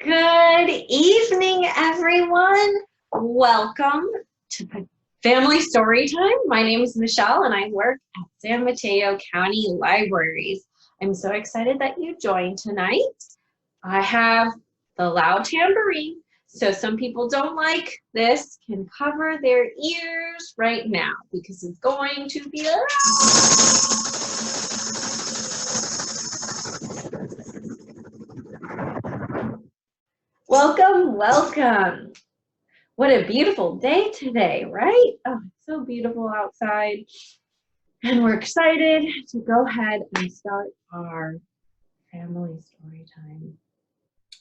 Good evening, everyone. Welcome to Family Storytime. My name is Michelle and I work at San Mateo County Libraries. I'm so excited that you joined tonight. I have the loud tambourine, so some people don't like this can cover their ears right now because it's going to be loud. Welcome, welcome. What a beautiful day today, right? Oh, it's so beautiful outside. And we're excited to go ahead and start our family story time.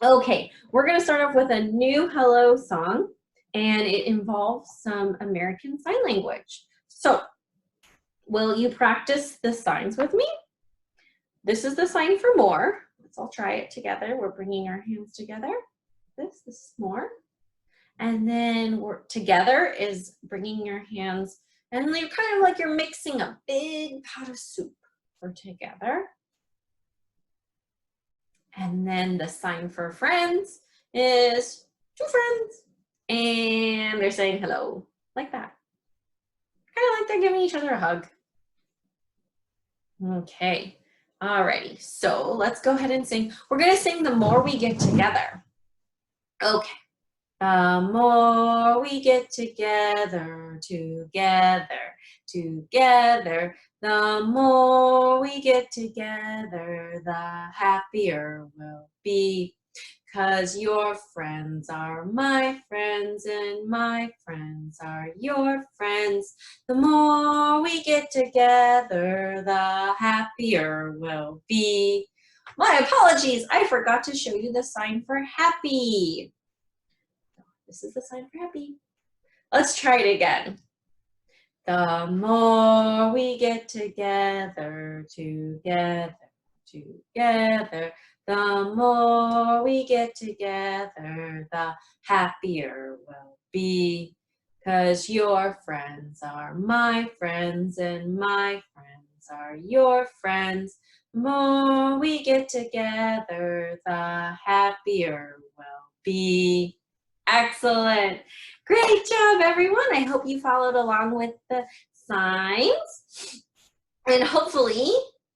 Okay, we're gonna start off with a new hello song, and it involves some American Sign Language. So, will you practice the signs with me? This is the sign for more. Let's all try it together. We're bringing our hands together. This is more. And then we're together is bringing your hands, and you're kind of like you're mixing a big pot of soup for together. And then the sign for friends is two friends, and they're saying hello, like that. Kind of like they're giving each other a hug. Okay, alrighty, so let's go ahead and sing. We're gonna sing The More We Get Together. Okay. The more we get together, together, the more we get together, the happier we'll be. 'Cause your friends are my friends and my friends are your friends. The more we get together, the happier we'll be. My apologies, I forgot to show you the sign for happy. This is the sign for happy. Let's try it again. The more we get together, together, the more we get together, the happier we'll be. 'Cause your friends are my friends and my friends are your friends. The more we get together, the happier we'll be. Excellent. Great job, everyone. I hope you followed along with the signs. And hopefully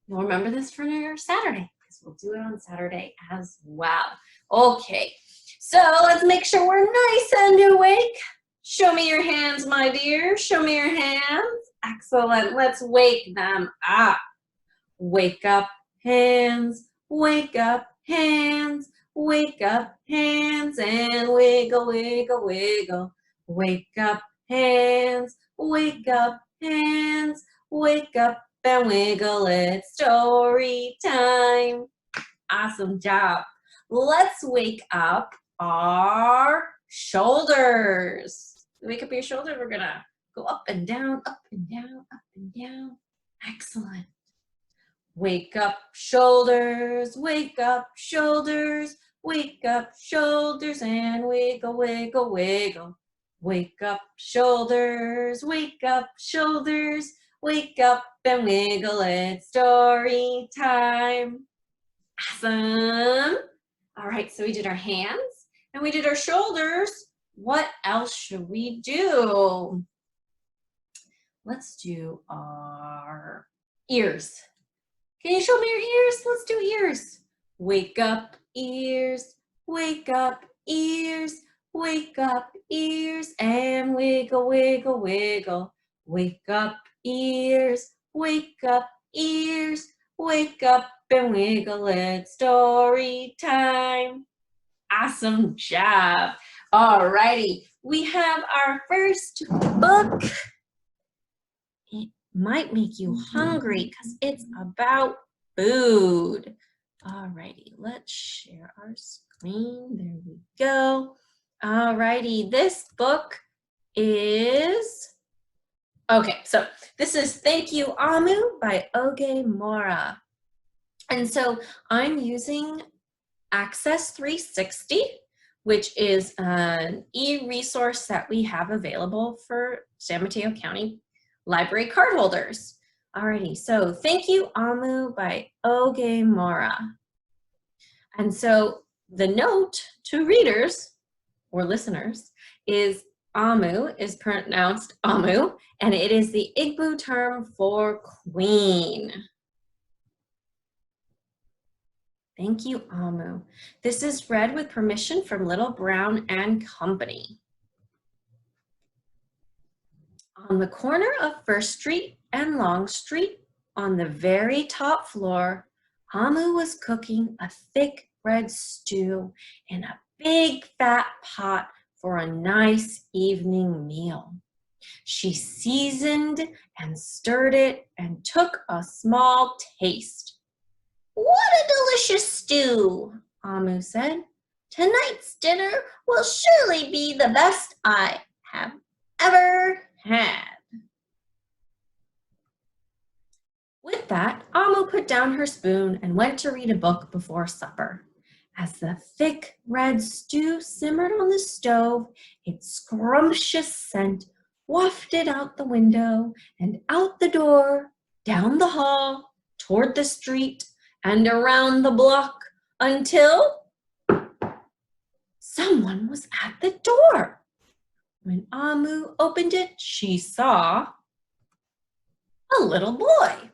you'll remember this for your Saturday, because we'll do it on Saturday as well. Okay, so let's make sure we're nice and awake. Show me your hands, my dear. Show me your hands. Excellent. Let's wake them up. Wake up, hands. Wake up, hands. Wake up, hands, and wiggle, wiggle, wiggle. Wake up, hands. Wake up, hands. Wake up and wiggle. It's story time. Awesome job. Let's wake up our shoulders. Wake up your shoulders. We're gonna go up and down, up and down, up and down. Excellent. Wake up, shoulders, wake up, shoulders, wake up, shoulders, and wiggle, wiggle, wiggle. Wake up, shoulders, wake up, shoulders, wake up and wiggle, it's story time. Awesome. All right, so we did our hands and we did our shoulders. What else should we do? Let's do our ears. Can you show me your ears? Let's do ears. Wake up, ears, wake up, ears, wake up, ears, and wiggle, wiggle, wiggle. Wake up, ears, wake up, ears, wake up and wiggle, it's story time. Awesome job. All righty, we have our first book. Might make you hungry because it's about food. Alrighty, let's share our screen. There we go. Alrighty, this book is, okay, so this is Thank You Amu by Oge Mora. And so I'm using Access 360, which is an e-resource that we have available for San Mateo County Library card holders. Alrighty, so Thank You Amu by Oge Mora. And so The note to readers or listeners is Amu is pronounced Amu, and it is the Igbo term for queen. Thank you, Amu. This is read with permission from Little Brown and Company. On the corner of First Street and Long Street, on the very top floor, Amu was cooking a thick red stew in a big fat pot for a nice evening meal. She seasoned and stirred it and took a small taste. "What a delicious stew," Amu said. "Tonight's dinner will surely be the best I have ever had." With that, Amu put down her spoon and went to read a book before supper. As the thick red stew simmered on the stove, its scrumptious scent wafted out the window and out the door, down the hall, toward the street, and around the block until someone was at the door. When Amu opened it, she saw a little boy.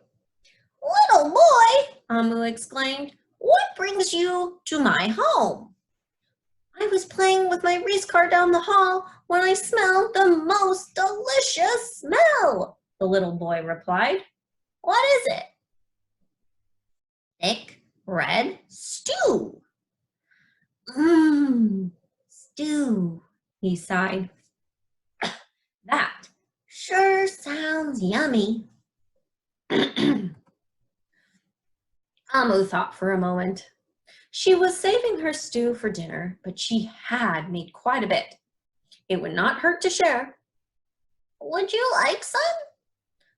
"Little boy," Amu exclaimed, "what brings you to my home?" "I was playing with my race car down the hall when I smelled the most delicious smell," the little boy replied. "What is it?" "Thick red stew." Stew," he sighed. "That sure sounds yummy." Amu thought for a moment. She was saving her stew for dinner, but she had made quite a bit. It would not hurt to share. "Would you like some?"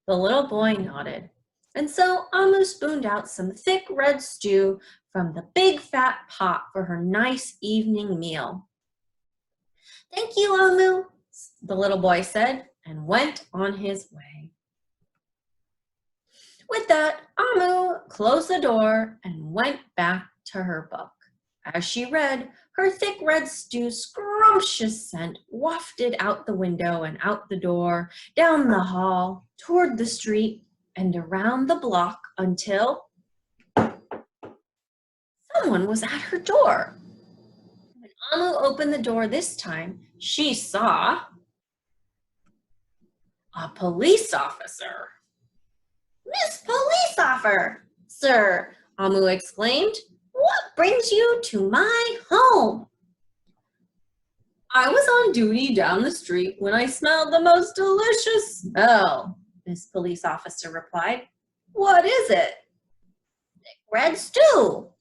The little boy nodded, and so Amu spooned out some thick red stew from the big fat pot for her nice evening meal. "Thank you, Amu," the little boy said, and went on his way. With that, Amu closed the door and went back to her book. As she read, her thick red stew's scrumptious scent wafted out the window and out the door, down the hall, toward the street, and around the block until someone was at her door. When Amu opened the door this time, she saw a police officer. "Miss Police Officer," Amu exclaimed, "what brings you to my home?" "I was on duty down the street when I smelled the most delicious smell," Miss Police Officer replied. "What is it?" "Thick red stew."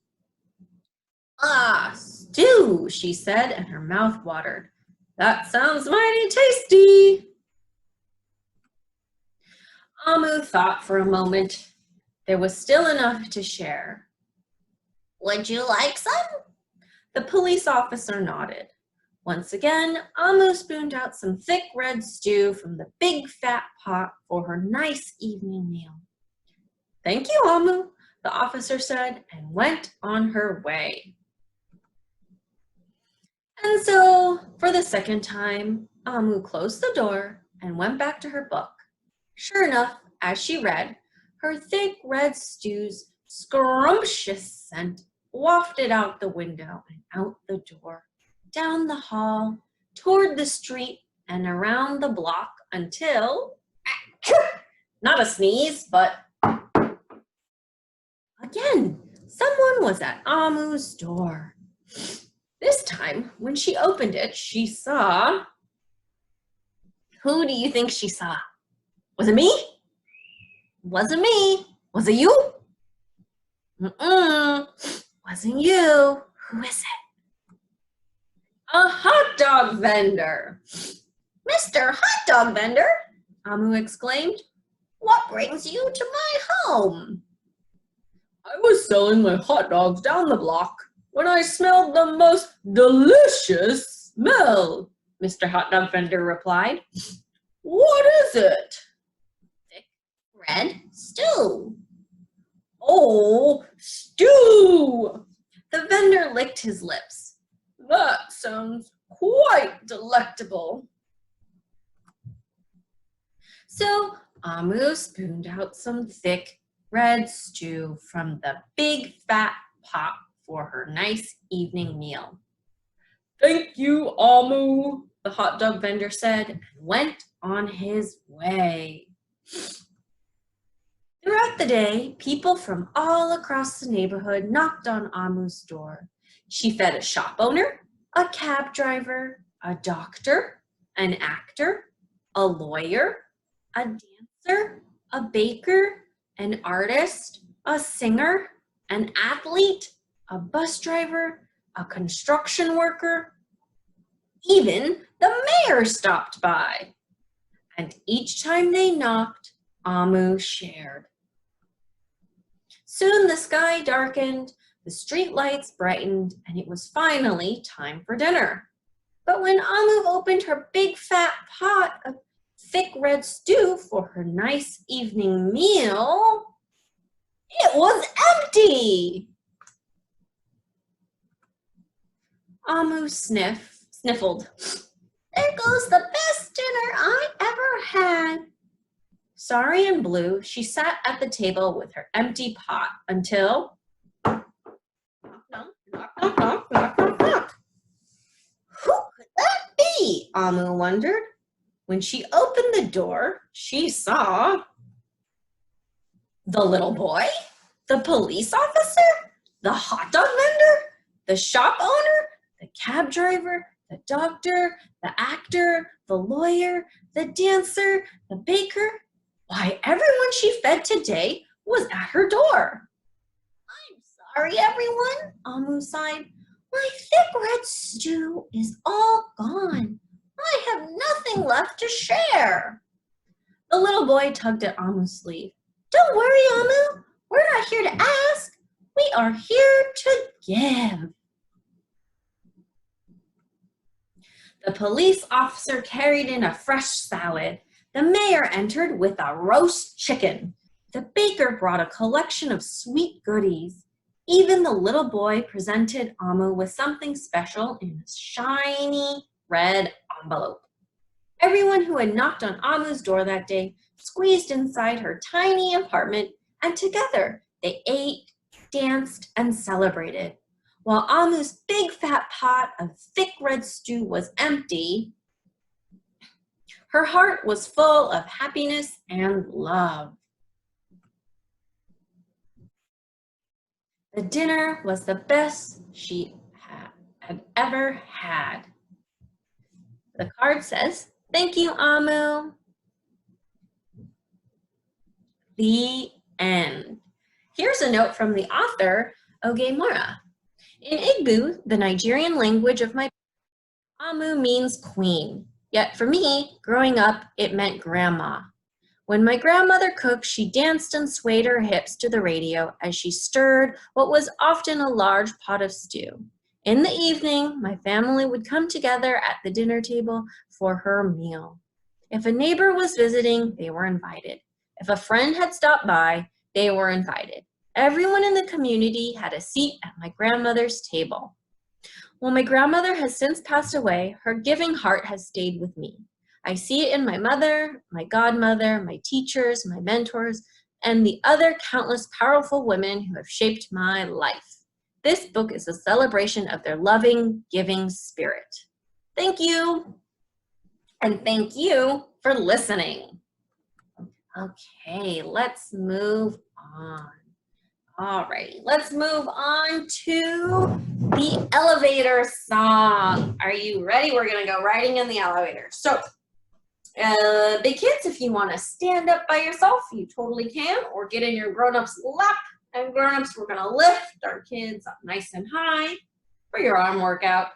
"Ah, stew," she said, and her mouth watered. "That sounds mighty tasty." Amu thought for a moment. There was still enough to share. "Would you like some?" The police officer nodded. Once again, Amu spooned out some thick red stew from the big fat pot for her nice evening meal. "Thank you, Amu," the officer said, and went on her way. And so, for the second time, Amu closed the door and went back to her book. Sure enough, as she read, her thick red stew's scrumptious scent wafted out the window and out the door, down the hall, toward the street, and around the block until, not a sneeze, but again, someone was at Amu's door. This time, when she opened it, she saw... Who do you think she saw? Was it me? Wasn't me. Was it you? Wasn't you. Who is it? A hot dog vendor. "Mr. Hot Dog Vendor," Amu exclaimed, "what brings you to my home?" "I was selling my hot dogs down the block when I smelled the most delicious smell," Mr. Hot Dog Vendor replied. "What is it?" "Thick red stew." "Oh, stew!" The vendor Deer licked his lips. That sounds quite delectable. So Amu spooned out some thick red stew from the big fat pot for her nice evening meal. Thank you, Amu, the hot dog vendor said, and went on his way. Throughout the day, people from all across the neighborhood knocked on Amu's door. She fed a shop owner, a cab driver, a doctor, an actor, a lawyer, a dancer, a baker, an artist, a singer, an athlete, a bus driver, a construction worker. Even the mayor stopped by. And each time they knocked, Amu shared. Soon the sky darkened, the street lights brightened, and it was finally time for dinner. But when Amu opened her big fat pot of thick red stew for her nice evening meal, it was empty. Amu sniffled. There goes the best dinner I ever had. Sorry and blue, she sat at the table with her empty pot until knock, knock, knock, knock, knock, knock, knock. Who could that be? Amu wondered. When she opened the door, she saw the little boy, the police officer, the hot dog vendor, the shop owner, the cab driver, the doctor, the actor, the lawyer, the dancer, the baker. Why, everyone she fed today was at her door. I'm sorry, everyone, Amu sighed. My thick red stew is all gone. I have nothing left to share. The little boy tugged at Amu's sleeve. Don't worry, Amu. We're not here to ask. We are here to give. The police officer carried in a fresh salad. The mayor entered with a roast chicken. The baker brought a collection of sweet goodies. Even the little boy presented Amu with something special in a shiny red envelope. Everyone who had knocked on Amu's door that day squeezed inside her tiny apartment, and together they ate, danced, and celebrated. While Amu's big fat pot of thick red stew was empty, her heart was full of happiness and love. The dinner was the best she had ever had. The card says, "Thank you, Amu." The end. Here's a note from the author, Oge Mora. In Igbo, the Nigerian language of my Amu means queen. Yet for me, growing up, it meant grandma. When my grandmother cooked, she danced and swayed her hips to the radio as she stirred what was often a large pot of stew. In the evening, my family would come together at the dinner table for her meal. If a neighbor was visiting, they were invited. If a friend had stopped by, they were invited. Everyone in the community had a seat at my grandmother's table. While my grandmother has since passed away, her giving heart has stayed with me. I see it in my mother, my godmother, my teachers, my mentors, and the other countless powerful women who have shaped my life. This book is a celebration of their loving, giving spirit. Thank you, and thank you for listening. Okay, let's move on. All right, let's move on to the elevator song. Are you ready? We're gonna go riding in the elevator. So, big kids, if you wanna stand up by yourself, you totally can, or get in your grown-up's lap. And grown-ups, we're gonna lift our kids up nice and high for your arm workout.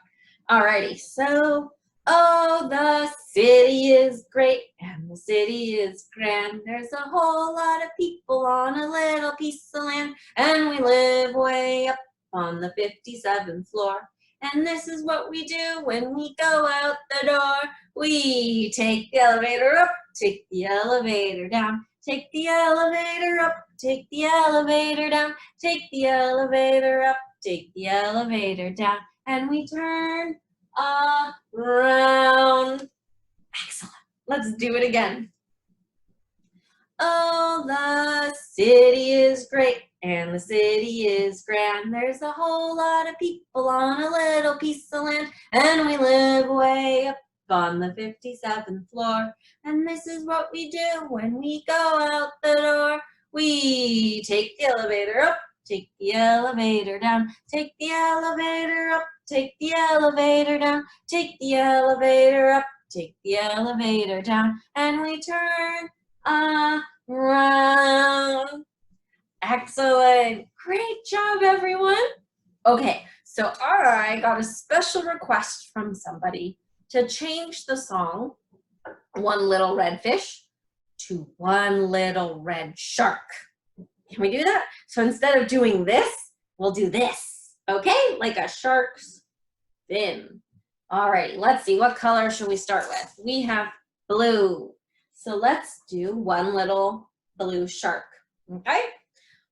Alrighty, so, oh, the city is great and the city is grand. There's a whole lot of people on a little piece of land, and we live way up on the 57th floor. And this is what we do when we go out the door. We take the elevator up, take the elevator down, take the elevator up, take the elevator down, take the elevator up, take the elevator down, and we turn around. Excellent. Let's do it again. Oh, the city is great and the city is grand. There's a whole lot of people on a little piece of land, and we live way up on the 57th floor. And this is what we do when we go out the door. We take the elevator up, take the elevator down, take the elevator up, take the elevator down, take the elevator up, take the elevator down, and we turn around. Excellent. Great job, everyone. Okay, so I got a special request from somebody to change the song One Little Red Fish to One Little Red Shark. Can we do that? So instead of doing this, we'll do this, okay? Like a shark's fin. All right, let's see, what color should we start with? We have blue. So let's do one little blue shark, okay?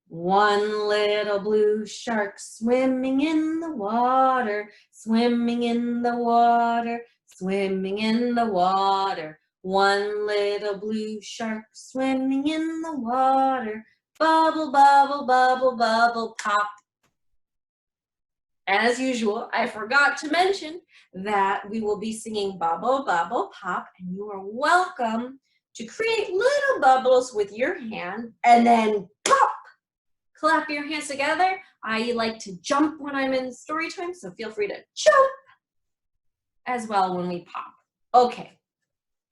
One little blue shark swimming in the water, swimming in the water, swimming in the water. One little blue shark swimming in the water, bubble, bubble, bubble, bubble, pop. As usual, I forgot to mention that we will be singing Bubble, Bubble, Pop, and you are welcome to create little bubbles with your hand and then pop. Clap your hands together. I like to jump when I'm in story time, so feel free to jump as well when we pop. Okay,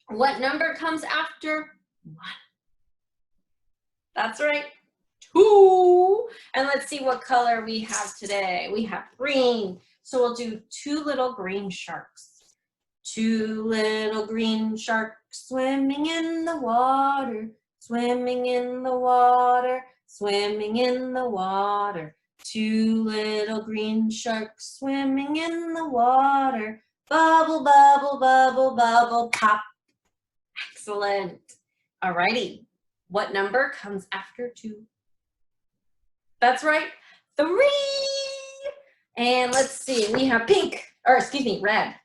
what number comes after 1? That's right, 2. And let's see what color we have today. We have green. So we'll do 2 little green sharks. 2 little green sharks swimming in the water, swimming in the water, swimming in the water. 2 little green sharks swimming in the water, bubble, bubble, bubble, bubble, pop. Excellent. Alrighty, what number comes after 2? That's right, 3. And let's see, we have pink, or excuse me, red.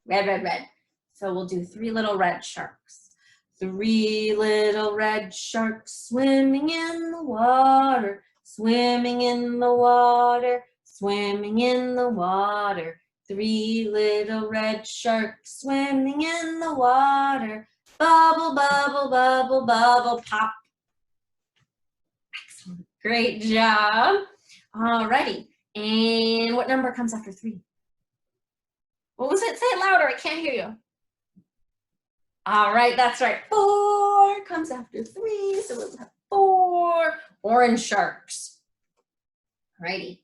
Red, red, red. So we'll do 3 little red sharks. 3 little red sharks swimming in the water, swimming in the water, swimming in the water. 3 little red sharks swimming in the water, bubble, bubble, bubble, bubble, pop. Excellent. Great job. Alrighty. And what number comes after 3? What was it? Say it louder. I can't hear you. All right, that's right. 4 comes after 3. So we'll have 4 orange sharks. Alrighty.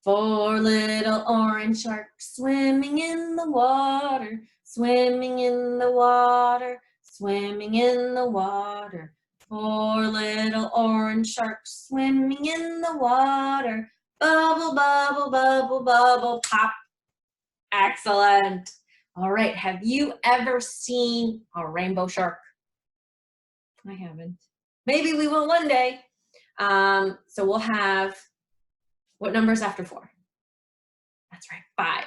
4 little orange sharks swimming in the water, swimming in the water, swimming in the water. 4 little orange sharks swimming in the water, bubble, bubble, bubble, bubble, pop. Excellent. All right, have you ever seen a rainbow shark? I haven't. Maybe we will one day. So we'll have, what number's after 4? That's right, 5.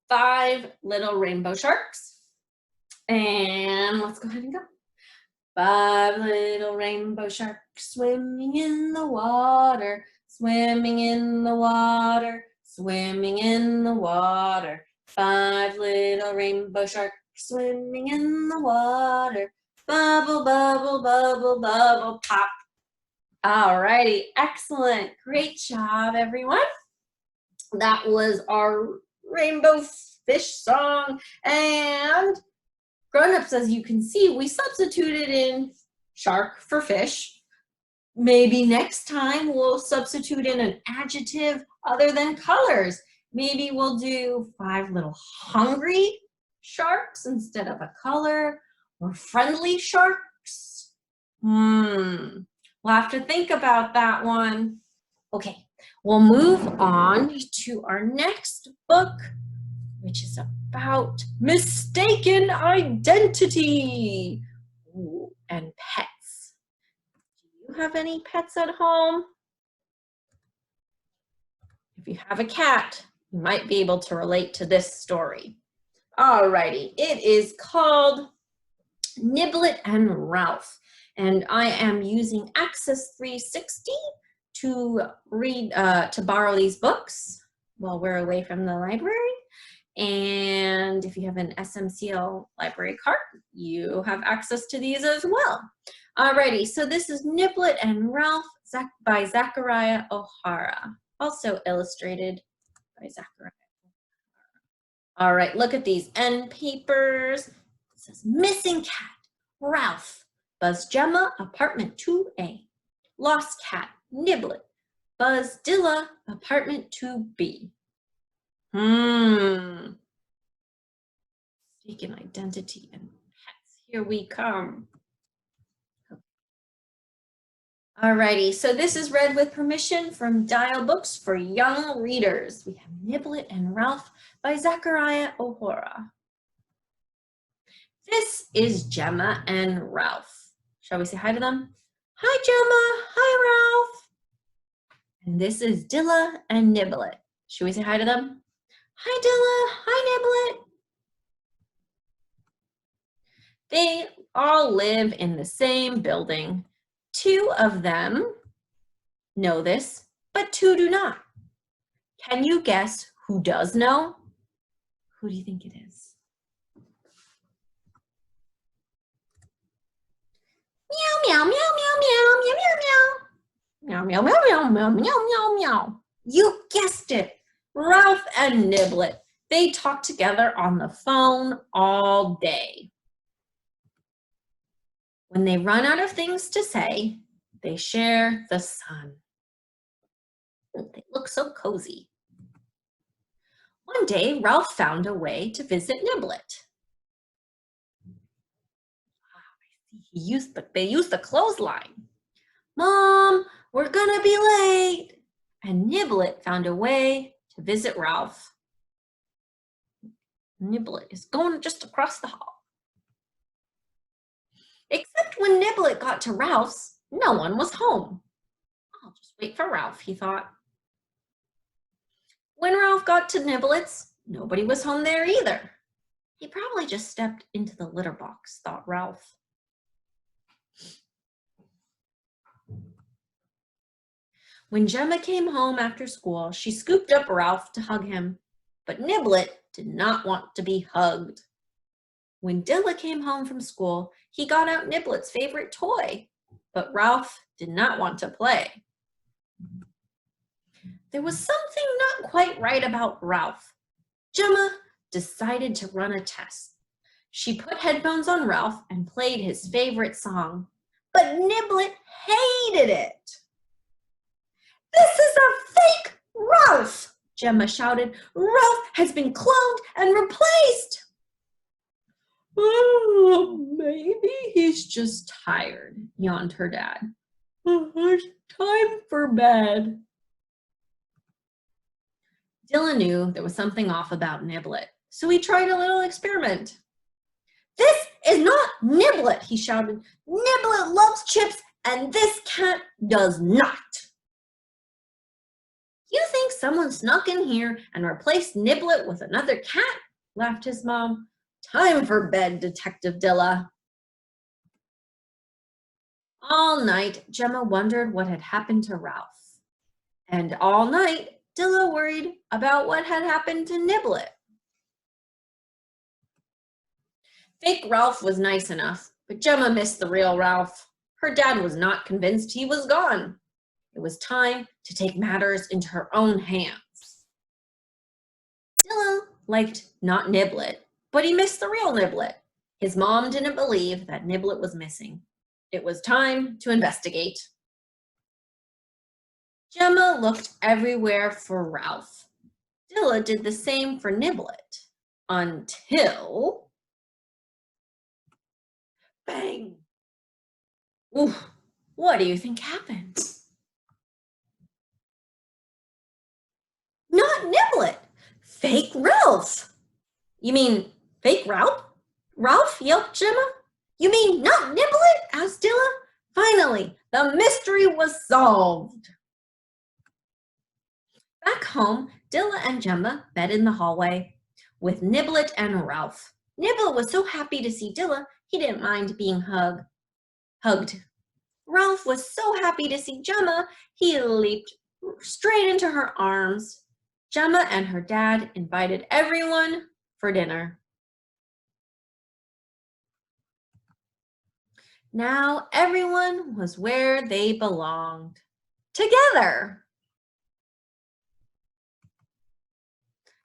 5 little rainbow sharks. And let's go ahead and go. 5 little rainbow sharks swimming in the water, swimming in the water, swimming in the water. 5 little rainbow sharks swimming in the water, bubble, bubble, bubble, bubble, pop. Alrighty, excellent. Great job, everyone. That was our rainbow fish song. And grown-ups, as you can see, we substituted in shark for fish. Maybe next time we'll substitute in an adjective other than colors. Maybe we'll do 5 little hungry sharks instead of a color, or friendly sharks. We'll have to think about that one. Okay, we'll move on to our next book, which is about mistaken identity. Ooh, and pets. Do you have any pets at home? If you have a cat, you might be able to relate to this story. Alrighty, it is called Niblet and Ralph, and I am using Access 360 to read, to borrow these books while we're away from the library. And if you have an SMCL library card, you have access to these as well. Alrighty, so this is Niblet and Ralph by Zachariah O'Hara, also illustrated by Zachariah. All right, look at these end papers. It says missing cat, Ralph, Buzz Gemma, apartment 2A. Lost cat, Niblet, Buzz Dilla, apartment 2B. Mistaken identity and pets, here we come. Alrighty, so this is read with permission from Dial Books for Young Readers. We have Niblet and Ralph by Zachariah O'Hara. This is Gemma and Ralph. Shall we say hi to them? Hi, Gemma. Hi, Ralph. And this is Dilla and Niblet. Should we say hi to them? Hi, Dilla. Hi, Niblet. They all live in the same building. 2 of them know this, but 2 do not. Can you guess who does know? Who do you think it is? Meow, meow, meow, meow, meow, meow, meow, meow. Meow, meow, meow, meow, meow, meow, meow, meow. You guessed it. Ralph and Niblet. They talk together on the phone all day. When they run out of things to say, they share the sun. They look so cozy. One day, Ralph found a way to visit Niblet. They used the clothesline. Mom, we're gonna be late. And Niblet found a way to visit Ralph. Niblet is going just across the hall. Except when Niblet got to Ralph's, no one was home. I'll just wait for Ralph, he thought. When Ralph got to Niblet's, nobody was home there either. He probably just stepped into the litter box, thought Ralph. When Gemma came home after school, she scooped up Ralph to hug him, but Niblet did not want to be hugged. When Dilla came home from school, he got out Niblet's favorite toy, but Ralph did not want to play. There was something not quite right about Ralph. Gemma decided to run a test. She put headphones on Ralph and played his favorite song, but Niblet hated it. This is a fake Ralph, Gemma shouted. Ralph has been cloned and replaced. Oh, maybe he's just tired, yawned her dad. It's time for bed. Dilla knew there was something off about Niblet, so he tried a little experiment. This is not Niblet, he shouted. Niblet loves chips, and this cat does not. You think someone snuck in here and replaced Niblet with another cat? Laughed his mom. Time for bed, Detective Dilla. All night, Gemma wondered what had happened to Ralph. And all night, Dilla worried about what had happened to Niblet. Fake Ralph was nice enough, but Gemma missed the real Ralph. Her dad was not convinced he was gone. It was time to take matters into her own hands. Dilla liked not Niblet, but he missed the real Niblet. His mom didn't believe that Niblet was missing. It was time to investigate. Gemma looked everywhere for Ralph. Dilla did the same for Niblet, until... Bang! Ooh, what do you think happened? Not Niblet! Fake Ralph! You mean fake Ralph? Ralph, yelped Gemma. You mean not Niblet? Asked Dilla. Finally, the mystery was solved. Back home, Dilla and Gemma met in the hallway with Niblet and Ralph. Niblet was so happy to see Dilla, he didn't mind being hugged. Ralph was so happy to see Gemma, he leaped straight into her arms. Gemma and her dad invited everyone for dinner. Now everyone was where they belonged, together.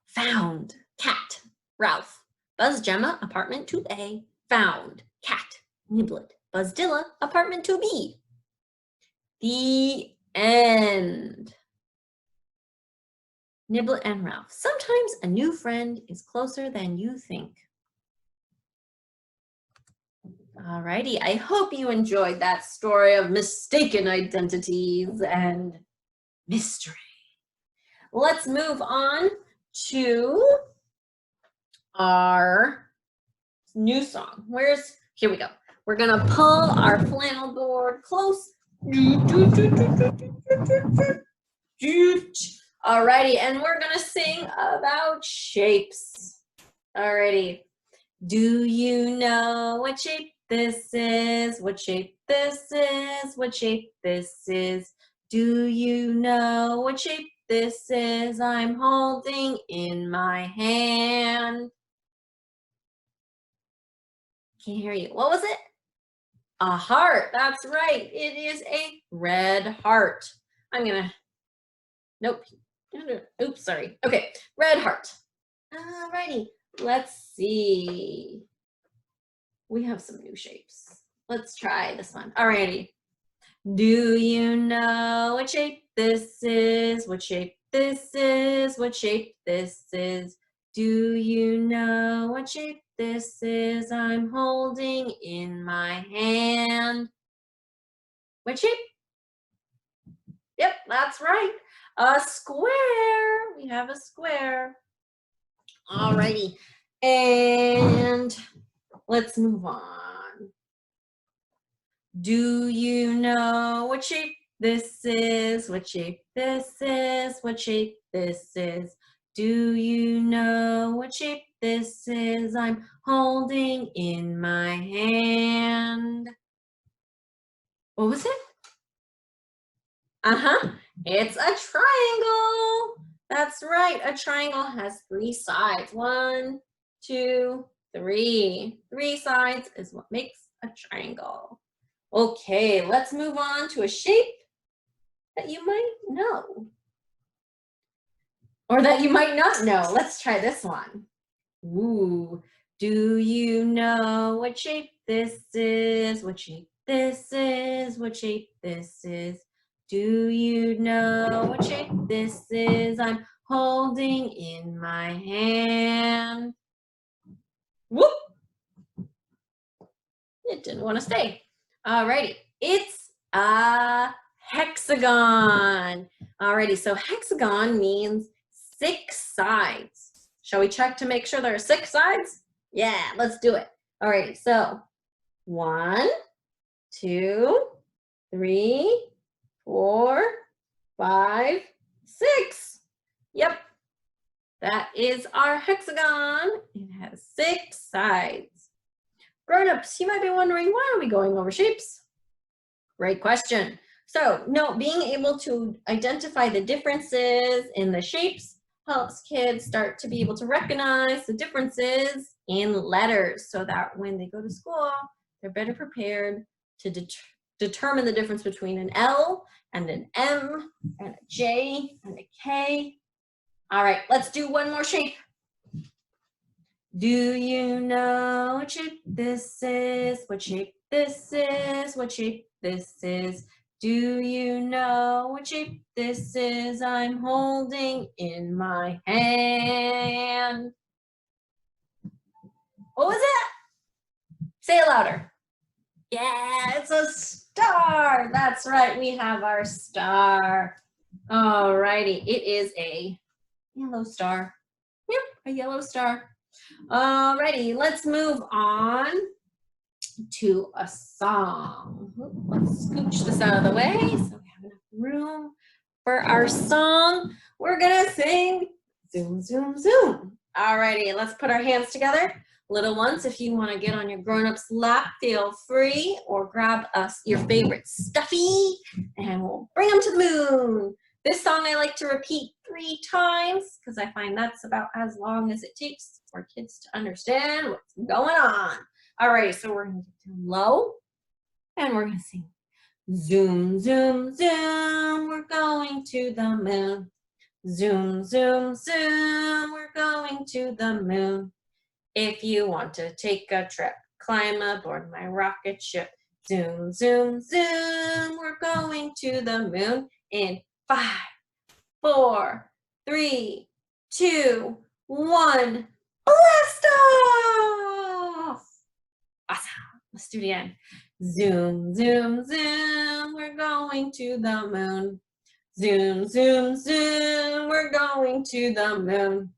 Found cat, Ralph. Buzz Gemma, apartment 2A. Found cat, Niblet. Buzz Dilla, apartment 2B. The end. Niblet and Ralph. Sometimes a new friend is closer than you think. Alrighty, I hope you enjoyed that story of mistaken identities and mystery. Let's move on to our new song. Here we go. We're gonna pull our flannel board close. Alrighty, and we're gonna sing about shapes. Alrighty. Do you know what shape this is? What shape this is? What shape this is? Do you know what shape this is? I'm holding in my hand. Can't hear you. What was it? A heart. That's right. It is a red heart. Nope. Oops, sorry. Okay, red heart. Alrighty. Let's see. We have some new shapes. Let's try this one. Alrighty. Do you know what shape this is? What shape this is? What shape this is? Do you know what shape this is? I'm holding in my hand. What shape? Yep, that's right. A square. We have a square. Alrighty. And let's move on. Do you know what shape this is? What shape this is? What shape this is? Do you know what shape this is? I'm holding in my hand. What was it? It's a triangle. That's right. A triangle has 3 sides. 1, 2, 3. 3 sides is what makes a triangle. Okay, let's move on to a shape that you might know. Or that you might not know. Let's try this one. Ooh. Do you know what shape this is? What shape this is? What shape this is? Do you know what shape this is? I'm holding in my hand. Whoop! It didn't want to stay. Alrighty, it's a hexagon. Alrighty, so hexagon means 6 sides. Shall we check to make sure there are 6 sides? Yeah, let's do it. Alrighty, so 1, 2, 3, 4, 5, 6. Yep, that is our hexagon. It has 6 sides. Grown-ups, you might be wondering, why are we going over shapes? Great question. So, being able to identify the differences in the shapes helps kids start to be able to recognize the differences in letters so that when they go to school, they're better prepared to determine the difference between an L and an M and a J and a K. All right, let's do one more shape. Do you know what shape this is? What shape this is? What shape this is? Do you know what shape this is? I'm holding in my hand. What was it? Say it louder. Yeah, it's a star. That's right, we have our star. Alrighty, it is a yellow star. Yep, a yellow star. Alrighty, let's move on to a song. Let's scooch this out of the way so we have enough room For our song, we're gonna sing Zoom, Zoom, Zoom. Alrighty, let's put our hands together. Little ones, if you want to get on your grown-up's lap, feel free, or grab your favorite stuffy, and we'll bring them to the moon. This song I like to repeat 3 times because I find that's about as long as it takes for kids to understand what's going on. Alrighty, so we're going to get down low, and we're going to sing Zoom, zoom, zoom, we're going to the moon. Zoom, zoom, zoom, we're going to the moon. If you want to take a trip, climb aboard my rocket ship. Zoom, zoom, zoom, we're going to the moon in 5, 4, 3, 2, 1. Blast off! Awesome. Let's do it again. Zoom, zoom, zoom, we're going to the moon. Zoom, zoom, zoom, we're going to the moon.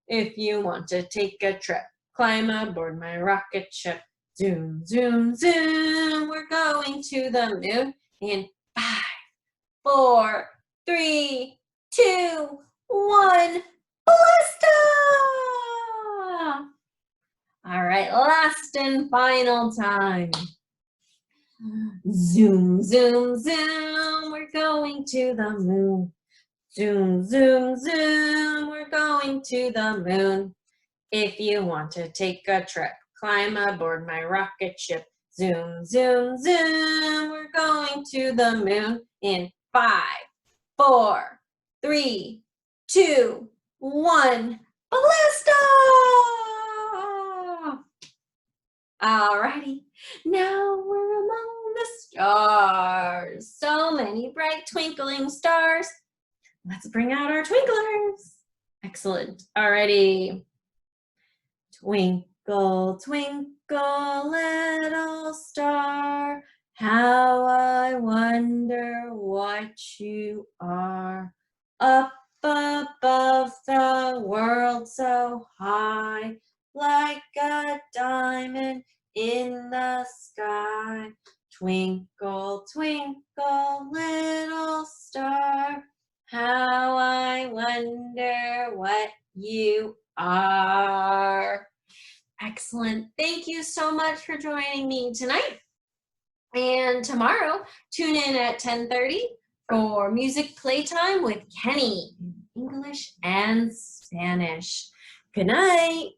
If you want to take a trip, climb aboard my rocket ship. Zoom, zoom, zoom, we're going to the moon in 5, 4, 3, 2, 1. Blast off! All right, last and final time. Zoom, zoom, zoom, we're going to the moon. Zoom, zoom, zoom, we're going to the moon. If you want to take a trip, climb aboard my rocket ship. Zoom, zoom, zoom, we're going to the moon in 5, 4, 3, 2, 1. Blast off! Alrighty, now we're among the stars. So many bright twinkling stars. Let's bring out our twinklers. Excellent. Alrighty. Twinkle, twinkle, little star, how I wonder what you are. Up above the world so high, like a diamond in the sky. Twinkle, twinkle, little star, how I wonder what you are. Excellent. Thank you so much for joining me tonight. And tomorrow, tune in at 10:30 for music playtime with Kenny in English and Spanish. Good night.